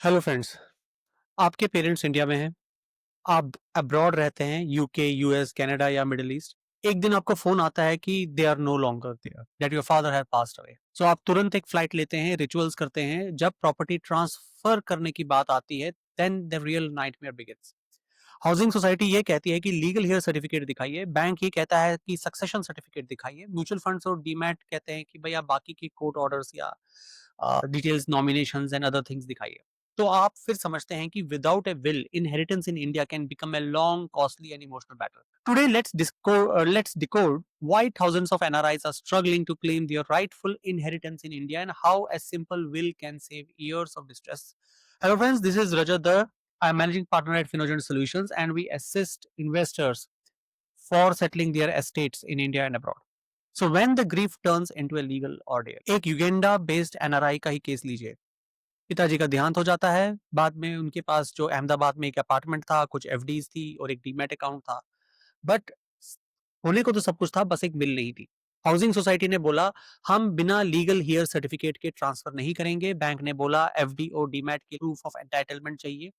Hello friends. आपके parents India में हैं, आप अब्रॉड रहते हैं, यूके, यूएस, कनाडा या मिडिल ईस्ट। एक दिन आपको फोन आता है कि they are no longer there, that your father have passed away. So आप तुरंत एक फ्लाइट लेते हैं, रिचुअल्स करते हैं। जब प्रॉपर्टी ट्रांसफर करने की बात आती है, then the real nightmare begins. Housing society ये कहती है कि लीगल हेयर सर्टिफिकेट दिखाइए, बैंक ये कहता है कि सक्सेशन सर्टिफिकेट दिखाइए, म्यूचुअल फंड्स और डीमैट कहते हैं कि भाई आप बाकी की कोर्ट ऑर्डर्स या details, nominations and other things दिखाइए। तो आप फिर समझते हैं कि without a will inheritance in India can become a long, costly and emotional battle. Today let's decode why thousands of NRIs are struggling to claim their rightful inheritance in India and how a simple will can save years of distress. Hello friends, this is Rajat Dar. I'm managing partner at Finogent Solutions and we assist investors for settling their estates in India and abroad. So when the grief turns into a legal ordeal, एक Uganda based NRI का ही case लीजिए। पिताजी का देहांत हो जाता है, बाद में उनके पास जो अहमदाबाद में एक अपार्टमेंट था, कुछ एफडीज थी और एक डीमैट अकाउंट था। बट होने को तो सब कुछ था, बस एक बिल नहीं थी। हाउसिंग सोसाइटी ने बोला हम बिना लीगल हियर सर्टिफिकेट के ट्रांसफर नहीं करेंगे। बैंक ने बोला एफडी और डीमैट की प्रूफ ऑफ एंटाइटलमेंट चाहिए।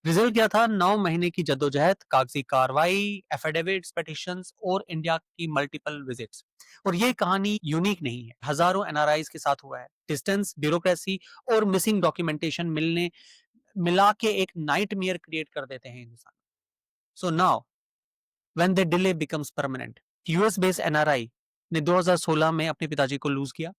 रिजल्ट क्या था? 9 महीने की जद्दोजहद, कागजी कार्रवाई, एफिडेविट्स, पेटिशंस और इंडिया की मल्टीपल विजिट्स। और ये कहानी यूनिक नहीं है, हजारों एनआरआईज के साथ हुआ है। डिस्टेंस, ब्यूरोक्रेसी और मिसिंग डॉक्यूमेंटेशन मिलने मिला के एक नाइटमेयर क्रिएट कर देते हैं Hindustan. So now when the delay becomes permanent, US based NRI ने 2016 में अपने पिताजी को लूज किया।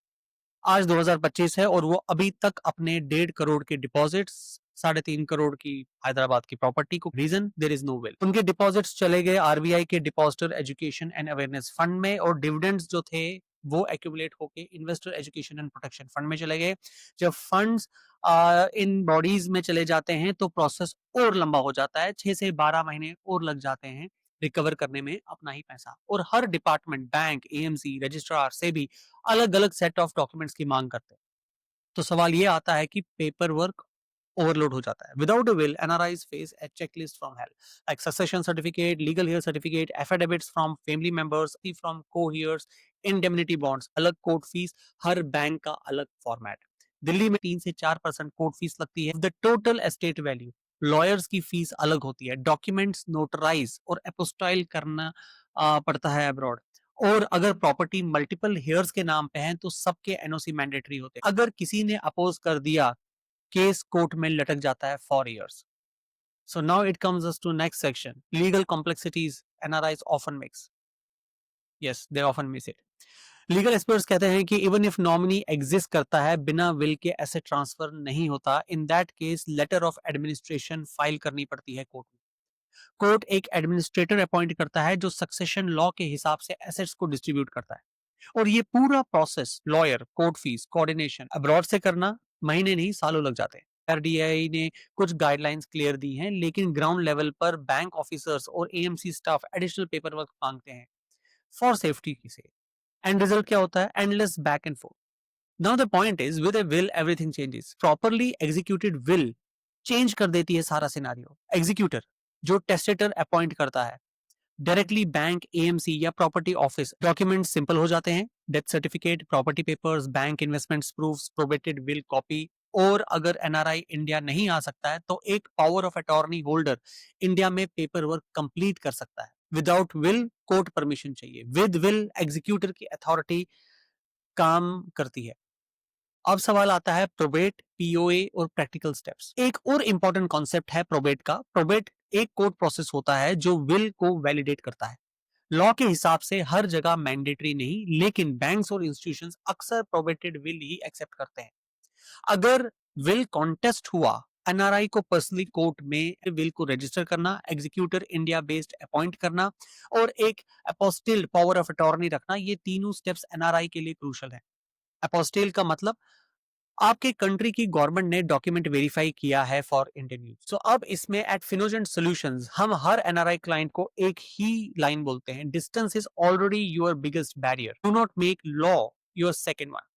आज 2025 है और वो अभी तक अपने 1.5 करोड़ के डिपॉजिट्स, 3.5 करोड़ की हैदराबाद की प्रॉपर्टी को, reason there is no will. उनके डिपॉजिट्स चले गए आरबीआई के depositor education and awareness fund में और डिविडेंड्स जो थे वो एक्यूमुलेट होके investor education and protection fund में चले गए। जब फंड्स इन बॉडीज में चले जाते हैं तो प्रोसेस और लंबा हो जाता है, 6 से 12 महीने और लग जाते हैं रिकवर करने में अपना ही पैसा। और हर डिपार्टमेंट, बैंक, एएमसी, रजिस्ट्रार से भी अलग अलग सेट ऑफ डॉक्यूमेंट्स की मांग करते हैं। तो सवाल ये आता है कि पेपर वर्क ओवरलोड हो जाता है। Without a will NRIs face a checklist from hell, like succession certificate, legal heir certificate, affidavits from family members, from co-heirs, indemnity bonds, अलग कोर्ट फीस, हर बैंक का अलग फॉर्मेट। दिल्ली में 3 से 4% कोर्ट फीस लगती है। The total estate value, lawyers की fees अलग होती है, डॉक्यूमेंट्स नोटराइज और एपोस्टाइल करना पड़ता है अब्रॉड। और अगर प्रॉपर्टी मल्टीपल हेयर्स के नाम पे है तो सबके एनओसी मैंडेटरी होते हैं। अगर किसी ने अपोज कर दिया, केस कोर्ट में लटक जाता है for years. So now it comes us to next section, legal complexities NRIs often mix. Yes, they often miss it. Legal experts कहते हैं कि इवन इफ नॉमिनी एग्जिस्ट करता है, बिना विल के एसेट ट्रांसफर नहीं होता। In that case letter of administration file करनी पड़ती है कोर्ट में। कोर्ट एक एडमिनिस्ट्रेटर अपॉइंट करता है जो सक्सेशन लॉ के हिसाब से एसेट्स को डिस्ट्रीब्यूट करता है। और ये पूरा process, lawyer, court fees, coordination, abroad से करना महीने नहीं सालों लग जाते हैं। आरडीआई ने कुछ गाइडलाइंस क्लियर दी हैं, लेकिन ग्राउंड लेवल पर बैंक ऑफिसर्स और AMC staff additional paper work मांगते हैं फॉर सेफ्टी की से। एंड रिजल्ट क्या होता है? Endless back and forth. Now the point is with a will everything changes. Properly executed will change कर देती है सारा सिनारियो। एग्जीक्यूटर जो टेस्टेटर अपॉइंट करता है, डायरेक्टली बैंक, एएमसी या प्रॉपर्टी ऑफिस, डॉक्यूमेंट सिंपल हो जाते हैं। Death certificate, property papers, bank investments proofs, probated will copy. और अगर एनआरआई इंडिया नहीं आ सकता है तो एक power of attorney holder India में पेपर वर्क कंप्लीट कर सकता है। विदाउट विल कोर्ट परमिशन चाहिए, विद विल एग्जीक्यूटर की अथॉरिटी काम करती है। अब सवाल आता है प्रोबेट, पीओए और प्रैक्टिकल स्टेप्स। एक और इंपॉर्टेंट कॉन्सेप्ट है प्रोबेट का। प्रोबेट एक कोर्ट प्रोसेस होता है जो विल को वैलिडेट करता है। लॉ के हिसाब से हर जगह मैंडेटरी नहीं, लेकिन बैंक्स और इंस्टीट्यूशंस अक्सर प्रोबेटेड विल ही एक्सेप्ट करते हैं। अगर विल कॉन्टेस्ट हुआ, एनआरआई को पर्सनली कोर्ट में विल को रजिस्टर करना, एग्जीक्यूटर इंडिया बेस्ड अपॉइंट करना और एक अपोस्टिल्ड पावर ऑफ अटॉर्नी रखना, ये तीनों स्टेप्स एनआरआई के लिए क्रूशल है। अपोस्टिल का मतलब आपके कंट्री की गवर्नमेंट ने डॉक्यूमेंट वेरीफाई किया है फॉर इंडियन यूज। सो अब इसमें एट फिनोजेंट सॉल्यूशंस हम हर एनआरआई क्लाइंट को एक ही लाइन बोलते हैं, distance is already your biggest barrier, do not make law your second one.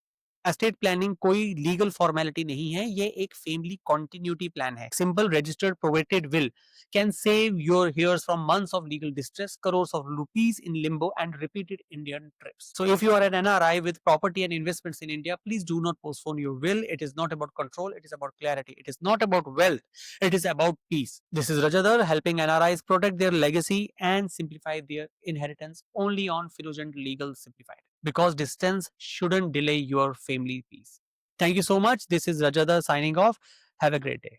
Estate planning कोई लीगल फॉर्मेलिटी नहीं है, ये एक फैमिली कंटिन्यूटी प्लान है. Simple registered probated will can save your heirs from months of legal distress, crores of rupees in limbo, and repeated Indian trips. So, if you are an NRI with property and investments in India, please do not postpone your will. It is not about control, it is about clarity. It is not about wealth, it is about peace. This is Rajadhar helping NRIs protect their legacy and simplify their inheritance only on Philogent Legal Simplified. Because distance shouldn't delay your family peace. Thank you so much. This is Rajadhar signing off. Have a great day.